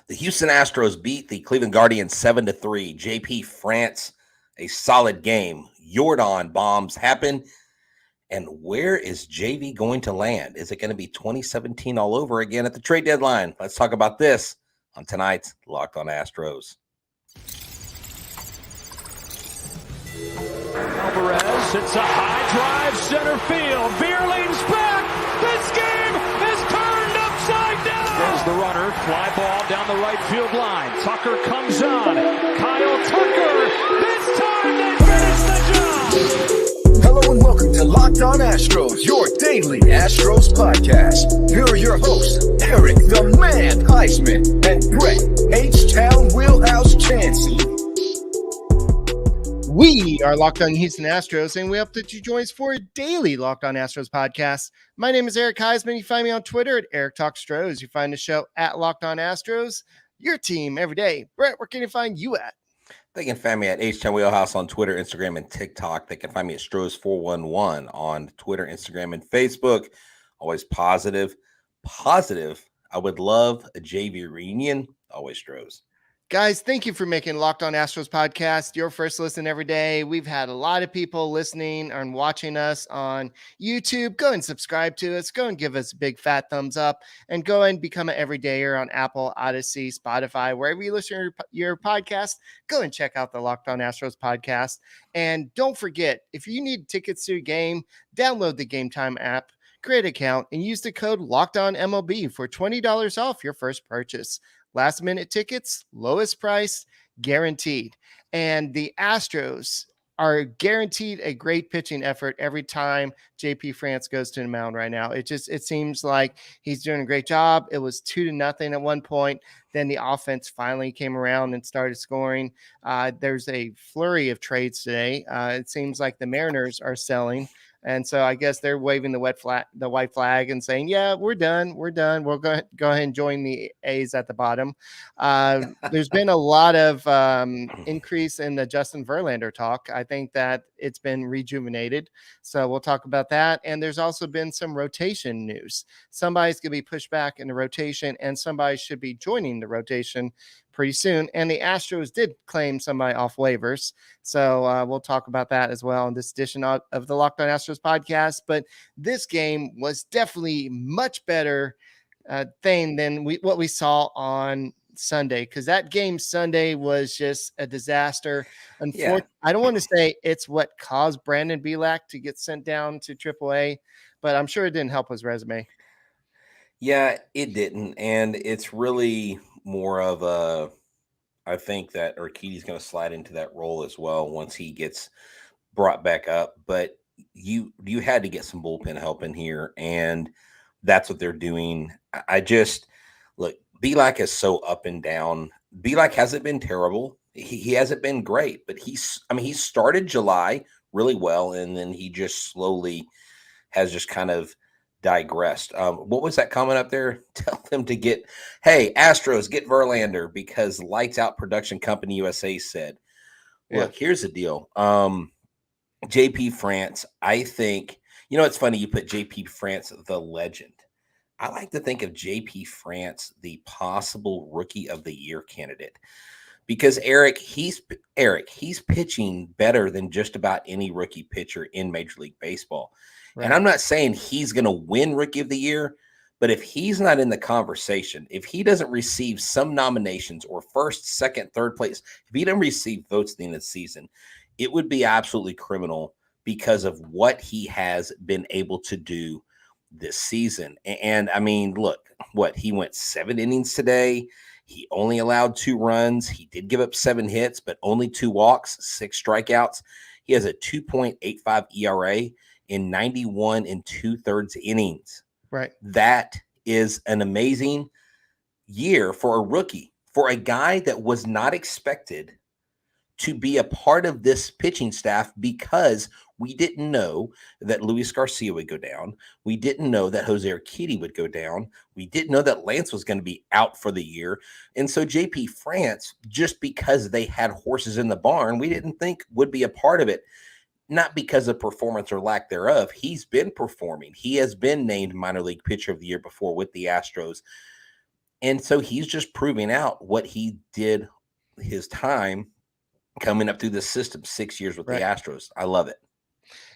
The Houston Astros beat the Cleveland Guardians 7-3. JP France, a solid game. Jordan bombs happen. And where is JV going to land? Is it going to be 2017 all over again at the trade deadline? Let's talk about this on tonight's Locked On Astros. Alvarez hits a high drive center field. Beer leans back. This game is turned upside down. There's the runner. Fly ball down the right field line. Tucker comes on. Kyle Tucker. This time they finish the job. Hello and welcome to Locked On Astros, your daily Astros podcast. Here are your hosts, Eric the Man Huysman and Brett H-Town Wheelhouse Chancey. We are Locked On Houston Astros, and we hope that you join us for a daily Locked On Astros podcast. My name is Eric Huysman. You find me on Twitter at Eric Talk Stros. You find the show at Locked On Astros, your team every day. Brett, where can you find you at? They can find me at H-Town Wheelhouse on Twitter, Instagram, and TikTok. They can find me at Stros411 on Twitter, Instagram, and Facebook. Always positive. I would love a JV reunion. Always Stros. Guys, thank you for making Locked On Astros podcast your first listen every day. We've had a lot of people listening and watching us on YouTube. Go and subscribe to us. Go and give us a big fat thumbs up, and go and become an everydayer on Apple, Odyssey, Spotify, wherever you listen to your podcast. Go and check out the Locked On Astros podcast. And don't forget, if you need tickets to a game, download the Game Time app, create an account, and use the code LOCKEDONMLB for $20 off your first purchase. Last minute tickets, lowest price, guaranteed. And the Astros are guaranteed a great pitching effort every time JP France goes to the mound right now. It seems like he's doing a great job. It was 2-0 at one point. Then the offense finally came around and started scoring. There's a flurry of trades today. It seems like the Mariners are selling. And so I guess they're waving the white flag and saying, yeah, we're done. We'll go ahead and join the A's at the bottom. There's been a lot of increase in the Justin Verlander talk. I think that it's been rejuvenated. So we'll talk about that. And there's also been some rotation news. Somebody's going to be pushed back in the rotation, and somebody should be joining the rotation pretty soon. And the Astros did claim somebody off waivers. So we'll talk about that as well in this edition of the Locked On Astros podcast. But this game was definitely much better thing than what we saw on Sunday, because that game Sunday was just a disaster. Unfortunately, yeah. I don't want to say it's what caused Brandon Bielak to get sent down to AAA, but I'm sure it didn't help his resume. Yeah, it didn't. And it's really more of I think that Urquidy's going to slide into that role as well once he gets brought back up. But you had to get some bullpen help in here, and that's what they're doing. Look, Bielak is so up and down. Bielak hasn't been terrible. He hasn't been great, but he started July really well, and then he just slowly has just kind of digressed. What was that comment up there? Tell them to hey, Astros, get Verlander, because Lights Out Production Company USA said. Look, here's the deal. JP France, I think, it's funny you put JP France, the legend. I like to think of JP France, the possible Rookie of the Year candidate, because Eric, he's pitching better than just about any rookie pitcher in Major League Baseball. Right. And I'm not saying he's going to win Rookie of the Year, but if he's not in the conversation, if he doesn't receive some nominations or first, second, third place, if he doesn't receive votes at the end of the season, it would be absolutely criminal because of what he has been able to do this season. And I mean, look, he went 7 innings today. He only allowed 2 runs. He did give up 7 hits, but only 2 walks, 6 strikeouts. He has a 2.85 ERA in 91 2/3 innings. Right. That is an amazing year for a rookie, for a guy that was not expected to be a part of this pitching staff, because we didn't know that Luis Garcia would go down. We didn't know that Jose Urquidy would go down. We didn't know that Lance was going to be out for the year. And so JP France, just because they had horses in the barn, we didn't think would be a part of it. Not because of performance or lack thereof. He's been performing. He has been named minor league pitcher of the year before with the Astros. And so he's just proving out what he did his time coming up through the system, 6 years with the Right. Astros. I love it.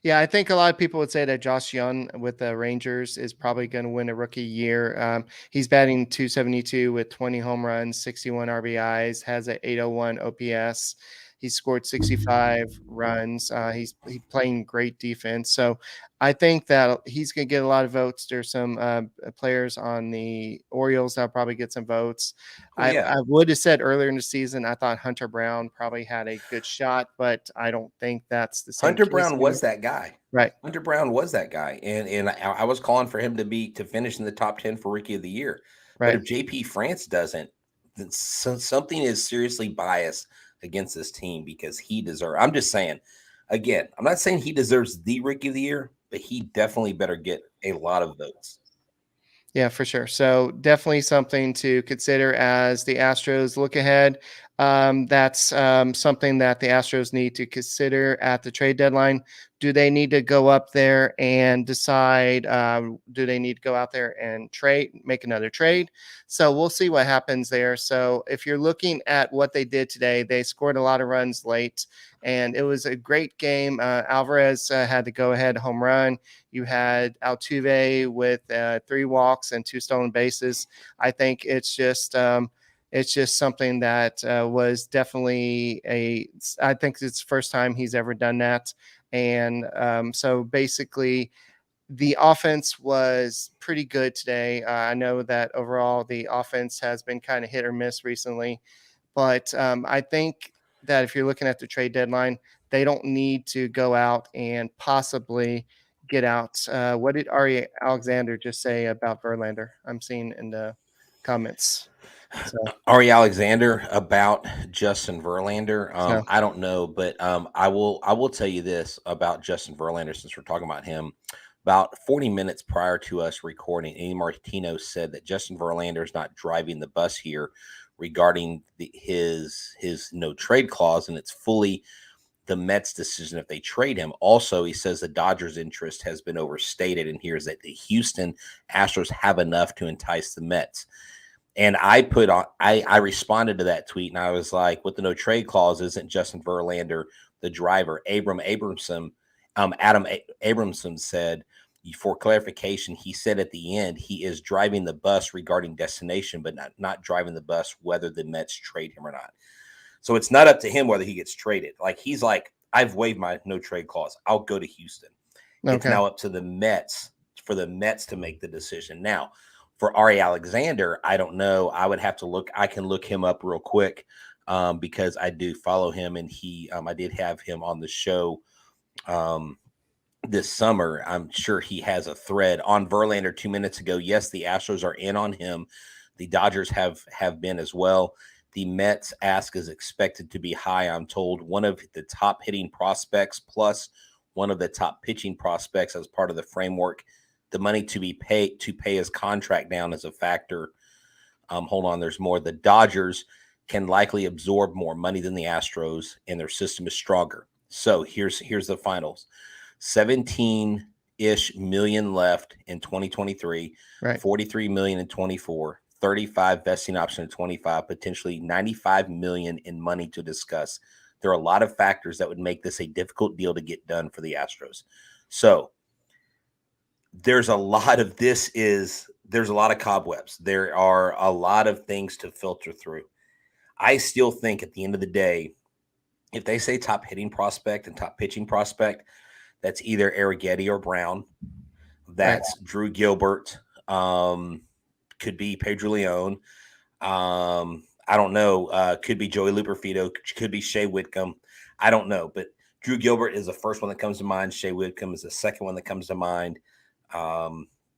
Yeah, I think a lot of people would say that Josh Young with the Rangers is probably going to win a rookie year. He's batting 272 with 20 home runs, 61 RBIs, has an 801 OPS. He scored 65 runs. He's playing great defense. So I think that he's going to get a lot of votes. There's some players on the Orioles that'll probably get some votes. Oh, yeah. I would have said earlier in the season, I thought Hunter Brown probably had a good shot, but I don't think that's the same Hunter case Brown anymore. was that guy. Right. Hunter Brown was that guy. And I was calling for him to finish in the top 10 for Rookie of the Year. But Right. if JP France doesn't, then something is seriously biased against this team because he deserves. I'm just saying, again, I'm not saying he deserves the Rookie of the Year, but he definitely better get a lot of votes. Yeah, for sure. So definitely something to consider as the Astros look ahead. That's something that the Astros need to consider at the trade deadline. Do they need to go up there and decide? Do they need to go out there and make another trade? So we'll see what happens there. So if you're looking at what they did today, they scored a lot of runs late, and it was a great game. Alvarez had the go-ahead home run. You had Altuve with 3 walks and 2 stolen bases. I think it's just something that was definitely I think it's the first time he's ever done that. And so basically the offense was pretty good today. I know that overall the offense has been kind of hit or miss recently, but I think that if you're looking at the trade deadline, they don't need to go out and possibly get out. What did Ari Alexander just say about Verlander? I'm seeing in the comments. So, Ari Alexander about Justin Verlander. So. I don't know, but I will tell you this about Justin Verlander since we're talking about him. About 40 minutes prior to us recording, Andy Martino said that Justin Verlander is not driving the bus here regarding his no trade clause, and it's fully the Mets' decision if they trade him. Also, he says the Dodgers' interest has been overstated, and here's that the Houston Astros have enough to entice the Mets. And I responded to that tweet, and I was like, with the no trade clause, isn't Justin Verlander the driver? Adam Abramson said, for clarification, he said at the end, he is driving the bus regarding destination, but not driving the bus whether the Mets trade him or not. So it's not up to him whether he gets traded. Like, he's like, I've waived my no trade clause. I'll go to Houston. Okay. It's now up to the Mets for the Mets to make the decision. Now, for Ari Alexander, I don't know. I would have to look. I can look him up real quick because I do follow him, and I did have him on the show this summer. I'm sure he has a thread on Verlander 2 minutes ago. Yes, the Astros are in on him. The Dodgers have been as well. The Mets ask is expected to be high. I'm told one of the top hitting prospects plus one of the top pitching prospects as part of the framework. The money to pay his contract down is a factor. Hold on, there's more. The Dodgers can likely absorb more money than the Astros, and their system is stronger. So here's the finals: 17-ish million left in 2023, right. 43 million in 24, 35 vesting option in 25, potentially 95 million in money to discuss. There are a lot of factors that would make this a difficult deal to get done for the Astros. So there's a lot of cobwebs. There are a lot of things to filter through. I still think at the end of the day, if they say top hitting prospect and top pitching prospect, that's either Arrighetti or Brown. That's right. Drew Gilbert. Could be Pedro Leon. I don't know. Could be Joey Luperfido. Could be Shea Whitcomb. I don't know. But Drew Gilbert is the first one that comes to mind. Shea Whitcomb is the second one that comes to mind.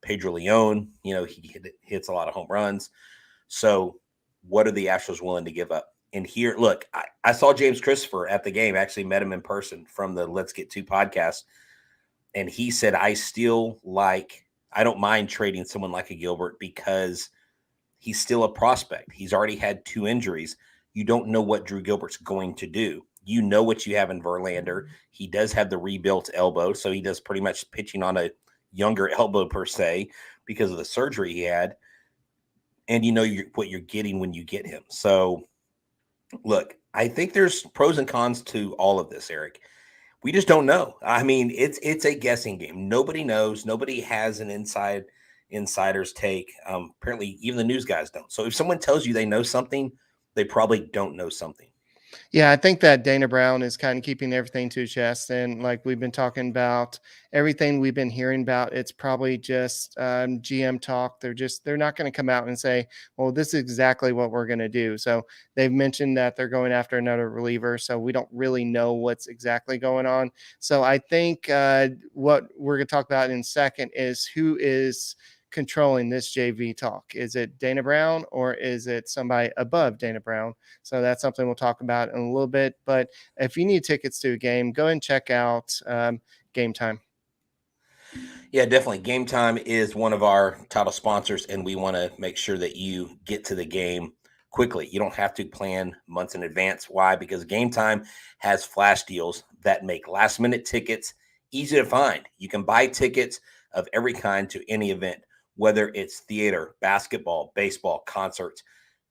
Pedro Leon, he hits a lot of home runs. So what are the Astros willing to give up? And here, look, I saw James Christopher at the game, actually met him in person from the Let's Get To podcast. And he said, I don't mind trading someone like a Gilbert because he's still a prospect. He's already had 2 injuries. You don't know what Drew Gilbert's going to do. You know what you have in Verlander. He does have the rebuilt elbow, so he does pretty much pitching on a younger elbow per se because of the surgery he had. and you know what you're getting when you get him. So, look, I think there's pros and cons to all of this, Eric. We just don't know. I mean, it's a guessing game. Nobody knows. Nobody has an insider's take. Apparently, even the news guys don't. So if someone tells you they know something, they probably don't know something. Yeah, I think that Dana Brown is kind of keeping everything to his chest. And like we've been talking about, everything we've been hearing about, it's probably just GM talk. They're not going to come out and say, well, this is exactly what we're going to do. So they've mentioned that they're going after another reliever. So we don't really know what's exactly going on. So I think what we're going to talk about in a second is who is controlling this JV talk. Is it Dana Brown or is it somebody above Dana Brown? So that's something we'll talk about in a little bit. But if you need tickets to a game, go and check out Game Time. Yeah, definitely. Game Time is one of our title sponsors, and we want to make sure that you get to the game quickly. You don't have to plan months in advance. Why? Because Game Time has flash deals that make last-minute tickets easy to find. You can buy tickets of every kind to any event, whether it's theater, basketball, baseball, concerts,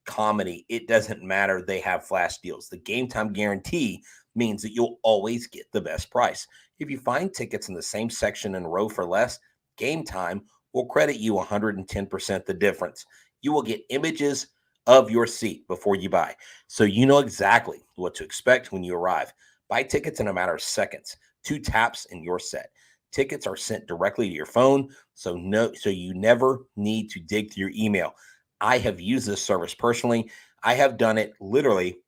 comedy. It doesn't matter. They have flash deals. The Game Time guarantee means that you'll always get the best price. If you find tickets in the same section and row for less, Game Time will credit you 110% the difference. You will get images of your seat before you buy, so you know exactly what to expect when you arrive. Buy tickets in a matter of seconds. 2 taps and you're set. Tickets are sent directly to your phone, so you never need to dig through your email. I have used this service personally. I have done it literally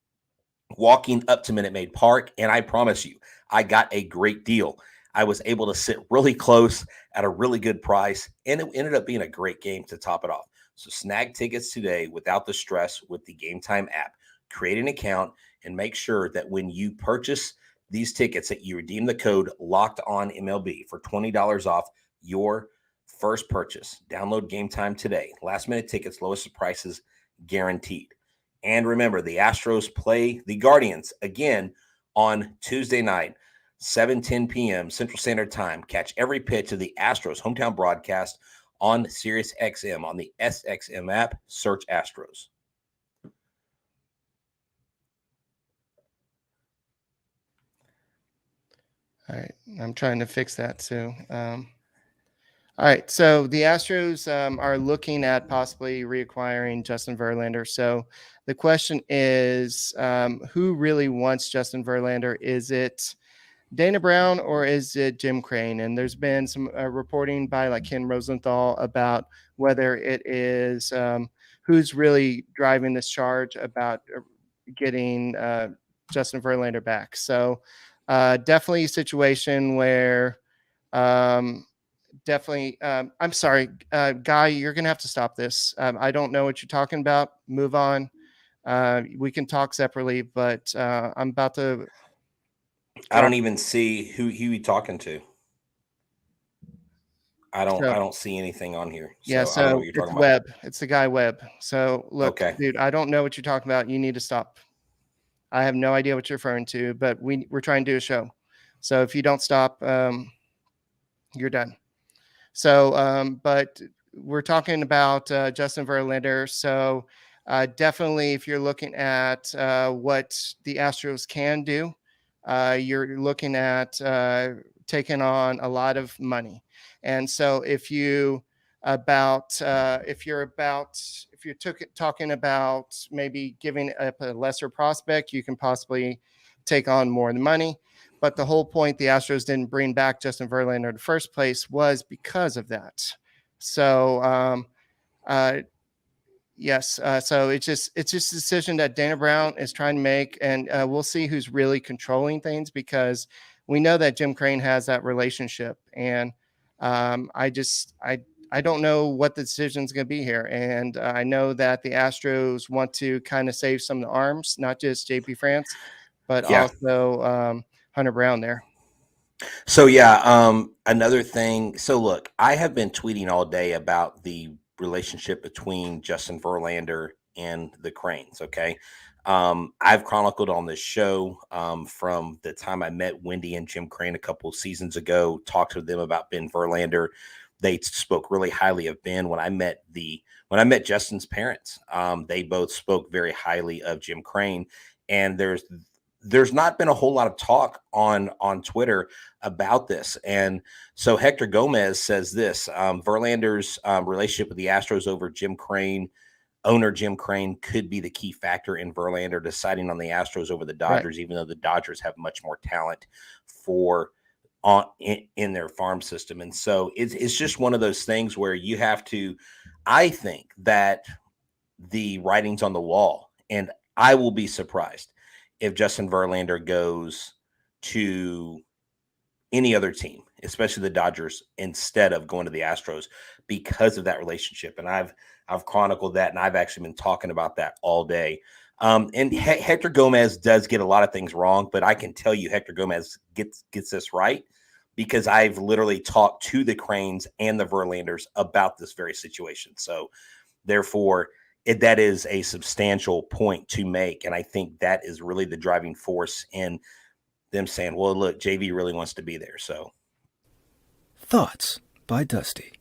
walking up to Minute Maid Park, and I promise you, I got a great deal. I was able to sit really close at a really good price, and it ended up being a great game to top it off. So snag tickets today without the stress with the Game Time app. Create an account and make sure that when you purchase these tickets that you redeem the code Locked On MLB for $20 off your first purchase. Download Game Time today. Last minute tickets, lowest prices guaranteed. And remember, the Astros play the Guardians again on Tuesday night, 7:10 p.m. Central Standard Time. Catch every pitch of the Astros hometown broadcast on Sirius XM on the SXM app. Search Astros. All right. I'm trying to fix that too. All right. So the Astros are looking at possibly reacquiring Justin Verlander. So the question is, who really wants Justin Verlander? Is it Dana Brown or is it Jim Crane? And there's been some reporting by like Ken Rosenthal about whether it is who's really driving this charge about getting Justin Verlander back. So definitely a situation where definitely I'm sorry, Guy, you're going to have to stop this. I don't know what you're talking about. Move on. We can talk separately, but I'm about to. I don't even see who you talking to. I don't see anything on here. So Yeah, I don't know so what you're talking it's about. Webb. It's the guy Webb. So look, Okay. dude, I don't know what you're talking about. You need to stop. I have no idea what you're referring to, but we're trying to do a show. So if you don't stop, you're done. So, but we're talking about Justin Verlander. So definitely, if you're looking at what the Astros can do, you're looking at taking on a lot of money. And so if you're talking about maybe giving up a lesser prospect, you can possibly take on more of the money. But the whole point the Astros didn't bring back Justin Verlander in the first place was because of that. So, yes. So it's just a decision that Dana Brown is trying to make, and we'll see who's really controlling things because we know that Jim Crane has that relationship, and I don't know what the decision is going to be here, and I know that the Astros want to kind of save some of the arms, not just JP France, but also Hunter Brown there. So another thing. So look, I have been tweeting all day about the relationship between Justin Verlander and the Cranes. Okay. I've chronicled on this show from the time I met Wendy and Jim Crane a couple of seasons ago, talked to them about Ben Verlander. they spoke really highly of Ben. When I met Justin's parents, they both spoke very highly of Jim Crane. And there's not been a whole lot of talk on Twitter about this. And so Hector Gomez says this, Verlander's relationship with the Astros over Jim Crane, owner Jim Crane, could be the key factor in Verlander deciding on the Astros over the Dodgers, even though the Dodgers have much more talent in their farm system. And so it's just one of those things where you have to, I think that the writing's on the wall, and I will be surprised if Justin Verlander goes to any other team, especially the Dodgers, instead of going to the Astros because of that relationship. And I've chronicled that, and I've actually been talking about that all day. And Hector Gomez does get a lot of things wrong, but I can tell you Hector Gomez gets this right, because I've literally talked to the Cranes and the Verlanders about this very situation. So therefore, that is a substantial point to make. And I think that is really the driving force in them saying, well, look, JV really wants to be there. So Thoughts by Dusty.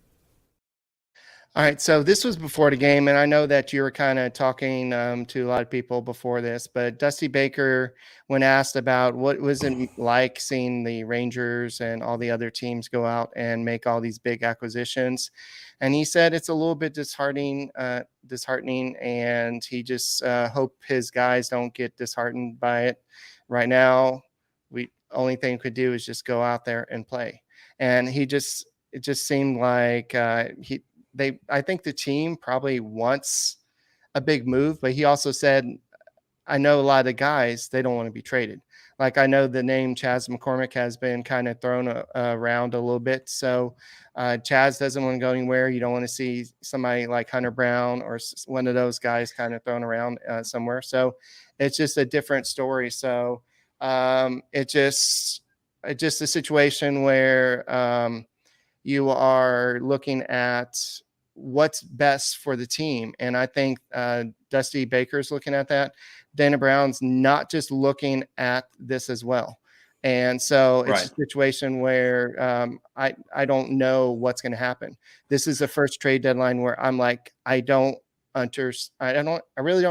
All right, so this was before the game, and I know that you were kind of talking to a lot of people before this, but Dusty Baker, when asked about what was it like seeing the Rangers and all the other teams go out and make all these big acquisitions, and he said it's a little bit disheartening, and he just hope his guys don't get disheartened by it. Right now, only thing we could do is just go out there and play, and it just seemed like I think the team probably wants a big move, but he also said, I know a lot of the guys, they don't want to be traded. Like, I know the name Chaz McCormick has been kind of thrown around a little bit. So Chaz doesn't want to go anywhere. You don't want to see somebody like Hunter Brown or one of those guys kind of thrown around somewhere. So it's just a different story. So it's just a situation where you are looking at what's best for the team. And I think Dusty Baker's looking at that. Dana Brown's not just looking at this as well. And so it's a situation where I don't know what's going to happen. This is the first trade deadline where I'm like, I really don't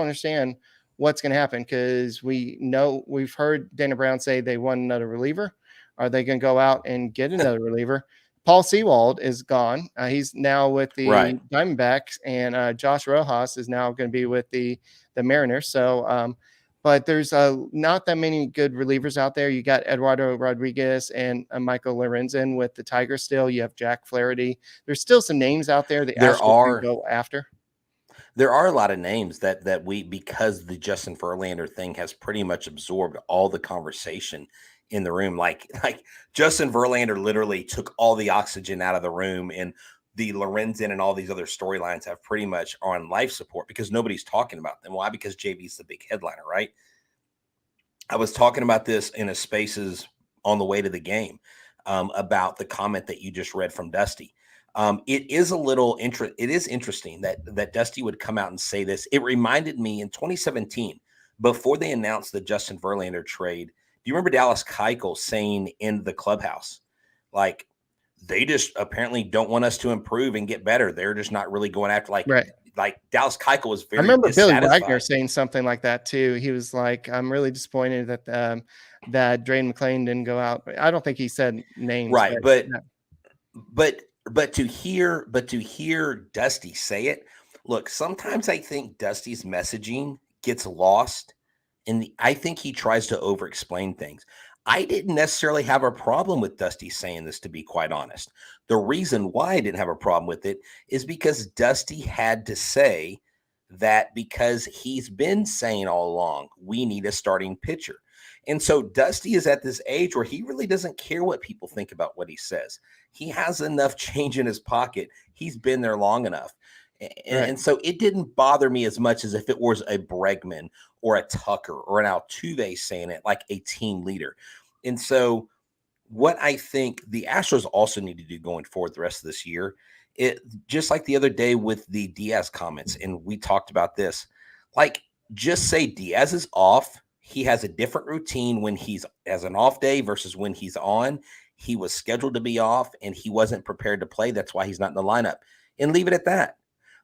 understand what's going to happen, because we've heard Dana Brown say they want another reliever. Are they going to go out and get another reliever? Paul Sewald is gone. He's now with the Diamondbacks, and Josh Rojas is now going to be with the Mariners. So, but there's not that many good relievers out there. You got Eduardo Rodriguez and Michael Lorenzen with the Tigers still. You have Jack Flaherty. There's still some names out there that Astros can go after. There are a lot of names that because the Justin Verlander thing has pretty much absorbed all the conversation in the room. Like Justin Verlander literally took all the oxygen out of the room, and the Lorenzen and all these other storylines have pretty much on life support because nobody's talking about them. Why? Because JV's the big headliner, right? I was talking about this in a Spaces on the way to the game about the comment that you just read from Dusty. It is interesting that Dusty would come out and say this. It reminded me in 2017, before they announced the Justin Verlander trade. Do you remember Dallas Keuchel saying in the clubhouse, like, they just apparently don't want us to improve and get better. They're just not really going after like Dallas Keuchel was very. I remember Billy Wagner saying something like that too. He was like, "I'm really disappointed that that Drain McClain didn't go out." I don't think he said names, right? But to hear Dusty say it, look, sometimes I think Dusty's messaging gets lost. I think he tries to over-explain things. I didn't necessarily have a problem with Dusty saying this, to be quite honest. The reason why I didn't have a problem with it is because Dusty had to say that, because he's been saying all along, we need a starting pitcher. And so Dusty is at this age where he really doesn't care what people think about what he says. He has enough change in his pocket. He's been there long enough. And so it didn't bother me as much as if it was a Bregman or a Tucker or an Altuve saying it like a team leader. And so what I think the Astros also need to do going forward the rest of this year, just like the other day with the Diaz comments, and we talked about this, like, just say Diaz is off. He has a different routine when he's has an off day versus when he's on. he was scheduled to be off and he wasn't prepared to play. That's why he's not in the lineup, and leave it at that.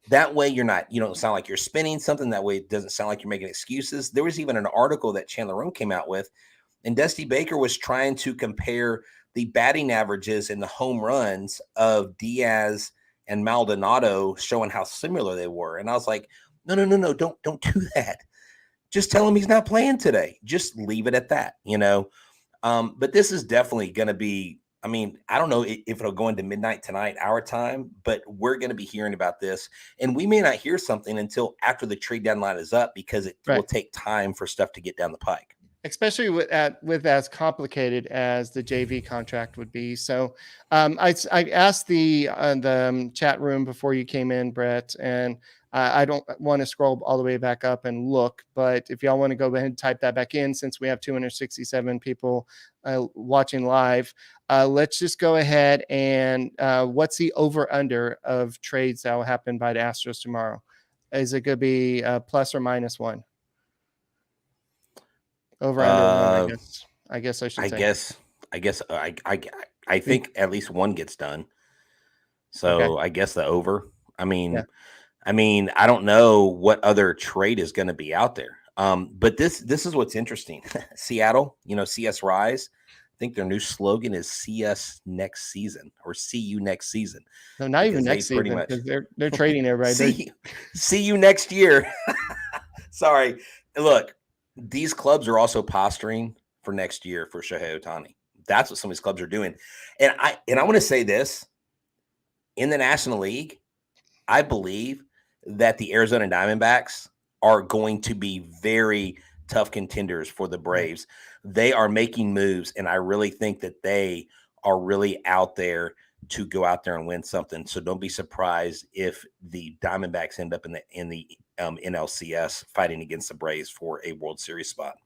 That way you don't sound like you're spinning something. That way it doesn't sound like you're making excuses. There was even an article that Chandler Rome came out with, and Dusty Baker was trying to compare the batting averages and the home runs of Diaz and Maldonado, showing how similar they were. And I was like, no, don't do that. Just tell him he's not playing today. Just leave it at that, But this is definitely going to be, I don't know if it'll go into midnight tonight, our time, but we're going to be hearing about this. And we may not hear something until after the trade deadline is up, because it will take time for stuff to get down the pike. Especially with as complicated as the JV contract would be. So I asked the chat room before you came in, Brett, and I don't want to scroll all the way back up and look, but if y'all want to go ahead and type that back in, since we have 267 people watching live, let's just go ahead and what's the over under of trades that will happen by the Astros tomorrow? Is it going to be plus or minus one? Over under one, I guess I should say. I think at least one gets done. So okay. I guess the over. I don't know what other trade is going to be out there. But this is what's interesting. Seattle, CS Rise. I think their new slogan is "See us next season" or "See you next season." No, not even next season, because they're trading everybody. see you next year. Sorry. Look. These clubs are also posturing for next year for Shohei Ohtani. That's what some of these clubs are doing. And I want to say this. In the National League, I believe that the Arizona Diamondbacks are going to be very tough contenders for the Braves. They are making moves, and I really think that they are really out there to go out there and win something. So don't be surprised if the Diamondbacks end up in the NLCS fighting against the Braves for a World Series spot.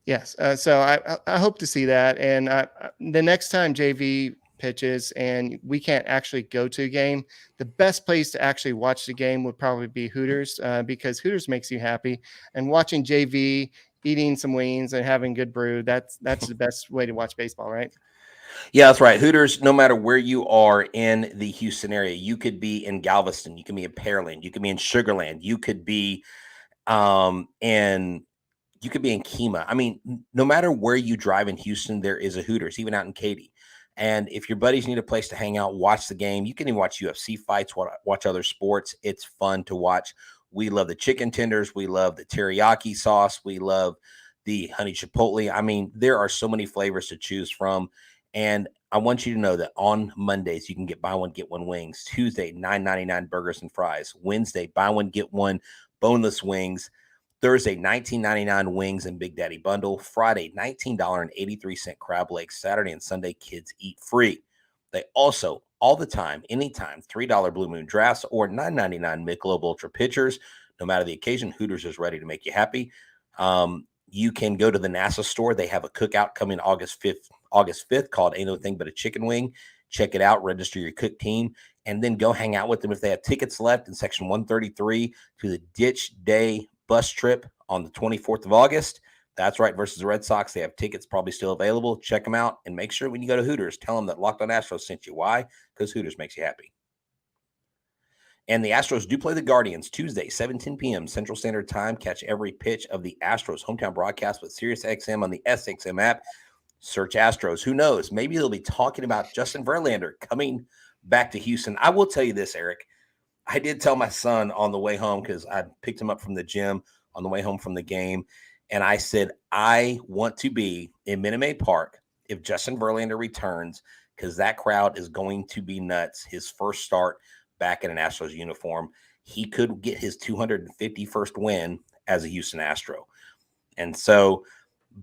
Yes. So I hope to see that. And the next time JV pitches and we can't actually go to a game, the best place to actually watch the game would probably be Hooters, because Hooters makes you happy, and watching JV eating some wings and having good brew, that's the best way to watch baseball, right? Yeah, that's right. Hooters, no matter where you are in the Houston area, you could be in Galveston, you can be in Pearland, you could be in Sugarland, you could be in Kemah. No matter where you drive in Houston, there is a Hooters, even out in Katy. And if your buddies need a place to hang out, watch the game, you can even watch UFC fights, watch other sports. It's fun to watch. We love the chicken tenders. We love the teriyaki sauce. We love the honey chipotle. There are so many flavors to choose from. And I want you to know that on Mondays, you can get buy one, get one wings. Tuesday, $9.99 burgers and fries. Wednesday, buy one, get one boneless wings. Thursday, $19.99 wings and Big Daddy bundle. Friday, $19.83 crab legs. Saturday and Sunday, kids eat free. They also, all the time, anytime, $3 Blue Moon drafts or $9.99 Michelob Ultra pitchers. No matter the occasion, Hooters is ready to make you happy. You can go to the NASA store. They have a cookout coming August 5th called Ain't No Thing But a Chicken Wing. Check it out. Register your cook team, and then go hang out with them if they have tickets left in section 133 to the Ditch Day bus trip on the 24th of August. That's right, versus the Red Sox. They have tickets probably still available. Check them out, and make sure when you go to Hooters, tell them that Locked On Astros sent you. Why? Because Hooters makes you happy. And the Astros do play the Guardians Tuesday, 7:10 p.m. Central Standard Time. Catch every pitch of the Astros hometown broadcast with SiriusXM on the SXM app. Search Astros. Who knows? Maybe they'll be talking about Justin Verlander coming back to Houston. I will tell you this, Eric. I did tell my son on the way home, because I picked him up from the gym on the way home from the game, and I said, I want to be in Minute Maid Park if Justin Verlander returns, because that crowd is going to be nuts. His first start back in an Astros uniform. He could get his 251st win as a Houston Astro. And so,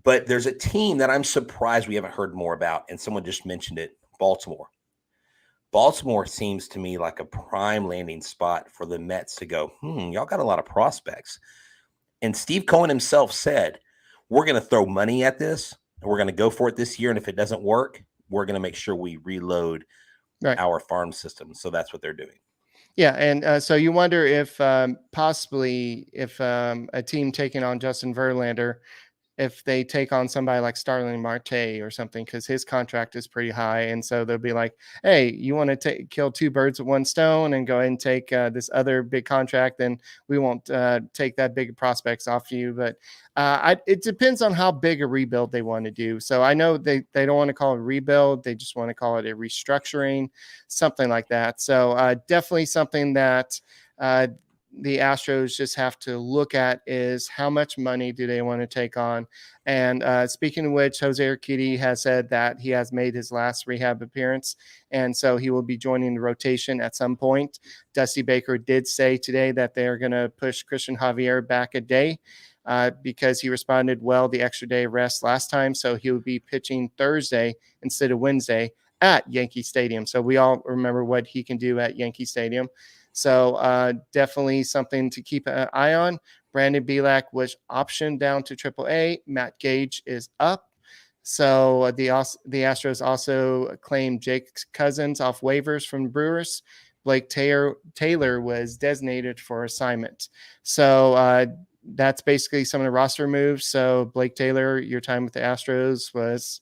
but there's a team that I'm surprised we haven't heard more about, and someone just mentioned it, Baltimore. Baltimore seems to me like a prime landing spot for the Mets to go, y'all got a lot of prospects. And Steve Cohen himself said, we're going to throw money at this, and we're going to go for it this year, and if it doesn't work, we're going to make sure we reload our farm system. So that's what they're doing. Yeah, and so you wonder if possibly if a team taking on Justin Verlander if they take on somebody like Starling Marte or something, because his contract is pretty high. And so they'll be like, hey, you want to kill two birds with one stone and go ahead and take this other big contract, then we won't take that big prospects off you. But it depends on how big a rebuild they want to do. So I know they don't want to call it a rebuild. They just want to call it a restructuring, something like that. So definitely something that the Astros just have to look at is how much money do they want to take on. And speaking of which, Jose Urquidy has said that he has made his last rehab appearance, and so he will be joining the rotation at some point. Dusty Baker did say today that they're going to push Christian Javier back a day because he responded well the extra day of rest last time. So he will be pitching Thursday instead of Wednesday at Yankee Stadium. So we all remember what he can do at Yankee Stadium. So definitely something to keep an eye on. Brandon Bielak was optioned down to AAA. Matt Gage is up. So the Astros also claimed Jake Cousins off waivers from the Brewers. Blake Taylor was designated for assignment. So that's basically some of the roster moves. So Blake Taylor, your time with the Astros was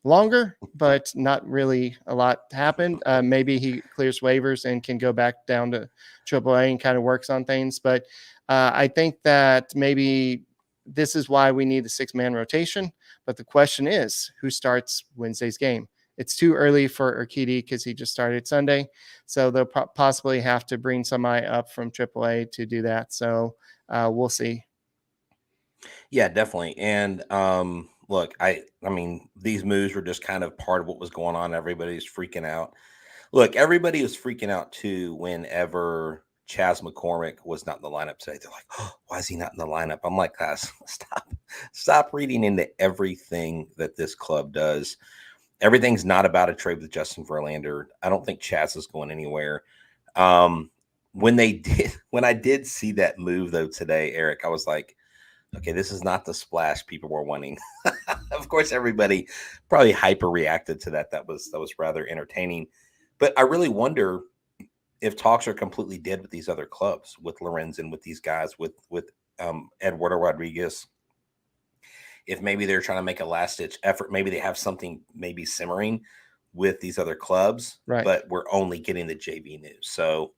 longer, but not really a lot happened. Maybe he clears waivers and can go back down to AAA and kind of works on things. But I think that maybe this is why we need the 6-man rotation. But the question is, who starts Wednesday's game? It's too early for Urquidy because he just started Sunday. So they'll possibly have to bring somebody up from AAA to do that. So we'll see. Yeah, definitely. And look, I mean, these moves were just kind of part of what was going on. Everybody's freaking out. Look, everybody was freaking out too whenever Chas McCormick was not in the lineup today. They're like, oh, why is he not in the lineup? I'm like, guys, stop reading into everything that this club does. Everything's not about a trade with Justin Verlander. I don't think Chas is going anywhere. When I did see that move though today, Eric, I was like, okay, this is not the splash people were wanting. Of course, everybody probably hyper reacted to that. That was rather entertaining. But I really wonder if talks are completely dead with these other clubs, with Lorenzen, with these guys, with Eduardo Rodriguez. If maybe they're trying to make a last-ditch effort, maybe they have something maybe simmering with these other clubs, right? But we're only getting the JV news. So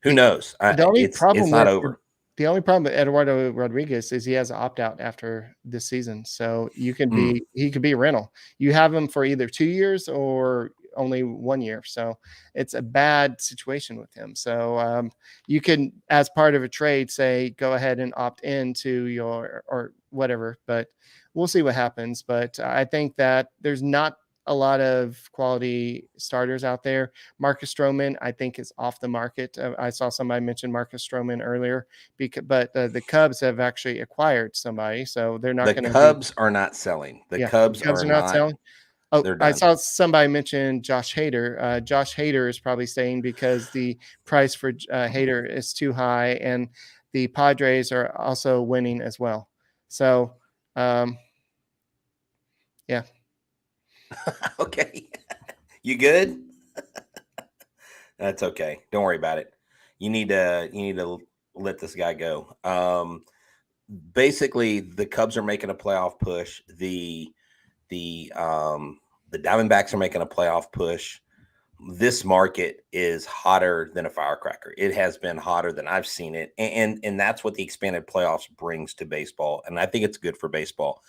who knows? It's not over. The only problem with Eduardo Rodriguez is he has an opt-out after this season. So he could be a rental. You have him for either 2 years or only 1 year. So it's a bad situation with him. So you can, as part of a trade, say, go ahead and opt in to your, or whatever, but we'll see what happens. But I think that there's not a lot of quality starters out there. Marcus Stroman, I think, is off the market. I saw somebody mention Marcus Stroman earlier, but the Cubs have actually acquired somebody, so they're not going to. The Cubs are not selling. The Cubs are not selling. Oh, I saw somebody mention Josh Hader. Josh Hader is probably staying because the price for Hader is too high, and the Padres are also winning as well. So, yeah. Okay. You good? That's okay. Don't worry about it. You need to let this guy go. Basically, the Cubs are making a playoff push. The Diamondbacks are making a playoff push. This market is hotter than a firecracker. It has been hotter than I've seen it. And that's what the expanded playoffs brings to baseball. And I think it's good for baseball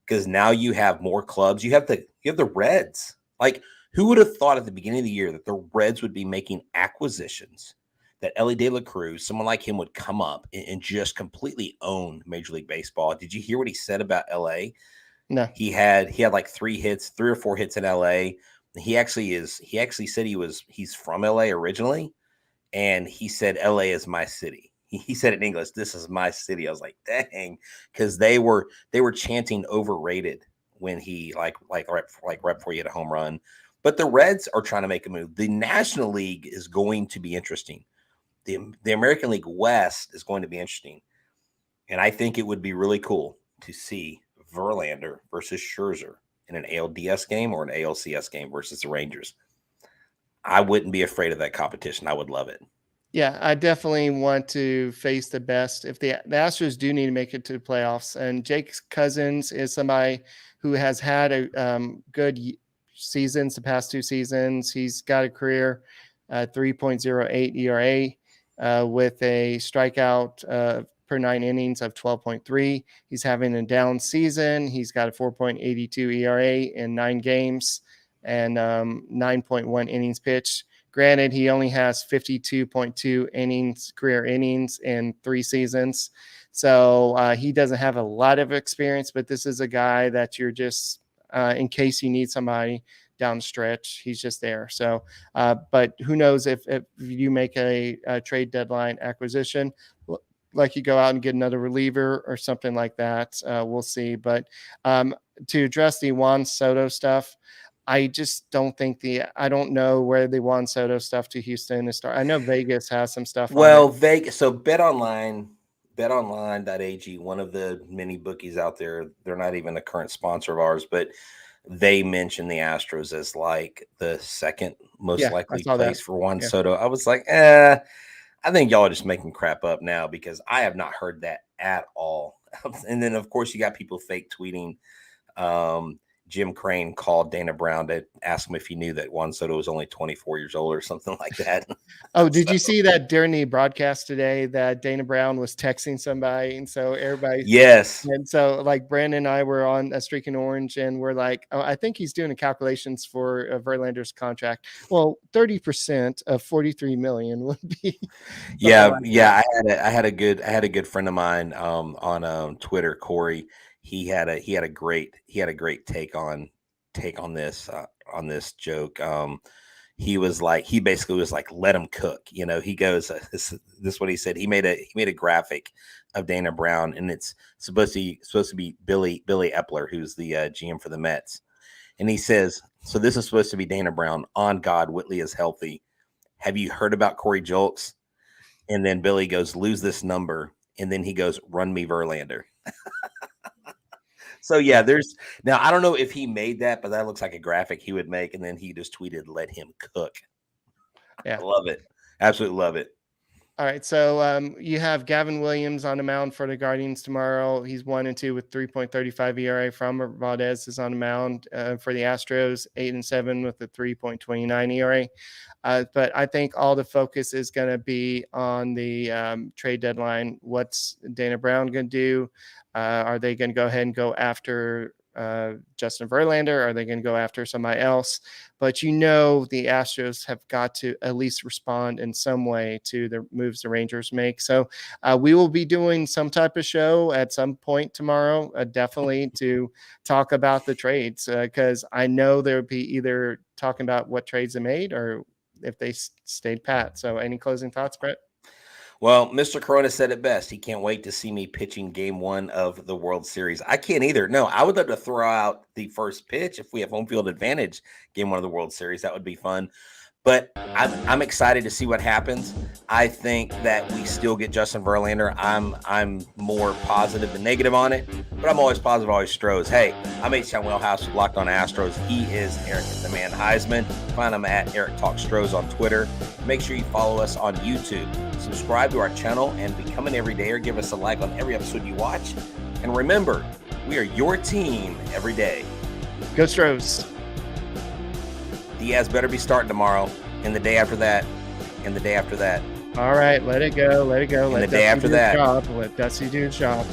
because now you have more clubs. You have the Reds. Like, who would have thought at the beginning of the year that the Reds would be making acquisitions, that Ellie De La Cruz, someone like him, would come up and just completely own Major League Baseball? Did you hear what he said about LA? No. He had like 3 or 4 hits in LA. He actually said he's from LA originally, and he said LA is my city. He said it in English, "This is my city." I was like, dang, because they were chanting overrated when he like right before he hit a home run. But the Reds are trying to make a move. The National League is going to be interesting. The American League West is going to be interesting, and I think it would be really cool to see Verlander versus Scherzer in an ALDS game or an ALCS game versus the Rangers. I wouldn't be afraid of that competition. I would love it. Yeah, I definitely want to face the best. If the Astros do need to make it to the playoffs, and Jake Cousins is somebody who has had a good seasons the past 2 seasons. He's got a career 3.08 ERA with a strikeout per 9 innings of 12.3. He's having a down season. He's got a 4.82 ERA in 9 games and 9.1 innings pitched. Granted, he only has 52.2 innings, career innings in 3 seasons. So he doesn't have a lot of experience, but this is a guy that you're just, in case you need somebody down the stretch, he's just there. So, but who knows if you make a trade deadline acquisition, like you go out and get another reliever or something like that, we'll see. But to address the Juan Soto stuff, I just don't think I don't know where the Juan Soto stuff to Houston is starting. I know Vegas has some stuff Well, on it. Vegas. So betonline.ag, one of the many bookies out there, they're not even a current sponsor of ours, but they mentioned the Astros as like the second most likely place for Juan Soto. I was like, I think y'all are just making crap up now because I have not heard that at all. And then, of course, you got people fake tweeting. Jim Crane called Dana Brown to ask him if he knew that Juan Soto was only 24 years old or something like that. Oh, did you see that during the broadcast today that Dana Brown was texting somebody? And so everybody, yes. And so like Brandon and I were on a Streak in Orange and we're like, oh, I think he's doing the calculations for Verlander's contract. Well, 30% of 43 million would be. Yeah. I had a good friend of mine on Twitter, Corey. He had a great take on this joke. He basically was like, let him cook. You know, he goes, this is what he said. He made a graphic of Dana Brown, and it's supposed to be Billy Epler, who's the GM for the Mets. And he says, so this is supposed to be Dana Brown. On God, Whitley is healthy. Have you heard about Corey Julks? And then Billy goes, lose this number. And then he goes, run me Verlander. So yeah, now I don't know if he made that, but that looks like a graphic he would make, and then he just tweeted, "Let him cook." Yeah, I love it, absolutely love it. All right, so you have Gavin Williams on the mound for the Guardians tomorrow. He's 1-2 with 3.35 ERA. Framber Valdez is on the mound for the Astros, 8-7 with a 3.29 ERA. But I think all the focus is going to be on the trade deadline. What's Dana Brown going to do? Are they going to go ahead and go after Justin Verlander? Are they going to go after somebody else? But the Astros have got to at least respond in some way to the moves the Rangers make. So we will be doing some type of show at some point tomorrow, definitely to talk about the trades, because I know there would be either talking about what trades they made or if they stayed pat. So any closing thoughts, Brett? Well, Mr. Corona said it best. He can't wait to see me pitching game 1 of the World Series. I can't either. No, I would love to throw out the first pitch if we have home field advantage game 1 of the World Series. That would be fun. But I'm excited to see what happens. I think that we still get Justin Verlander. I'm more positive than negative on it, but I'm always positive, always Stros. Hey, I'm H-Town Wheelhouse with Locked On Astros. He is Eric the Man Huysman. Find him at Eric Talk Stros on Twitter. Make sure you follow us on YouTube. Subscribe to our channel and become an everydayer. Give us a like on every episode you watch. And remember, we are your team every day. Go Stros. Diaz better be starting tomorrow, and the day after that, and the day after that. All right, let it go. Let the day after that. Let Dusty do his job.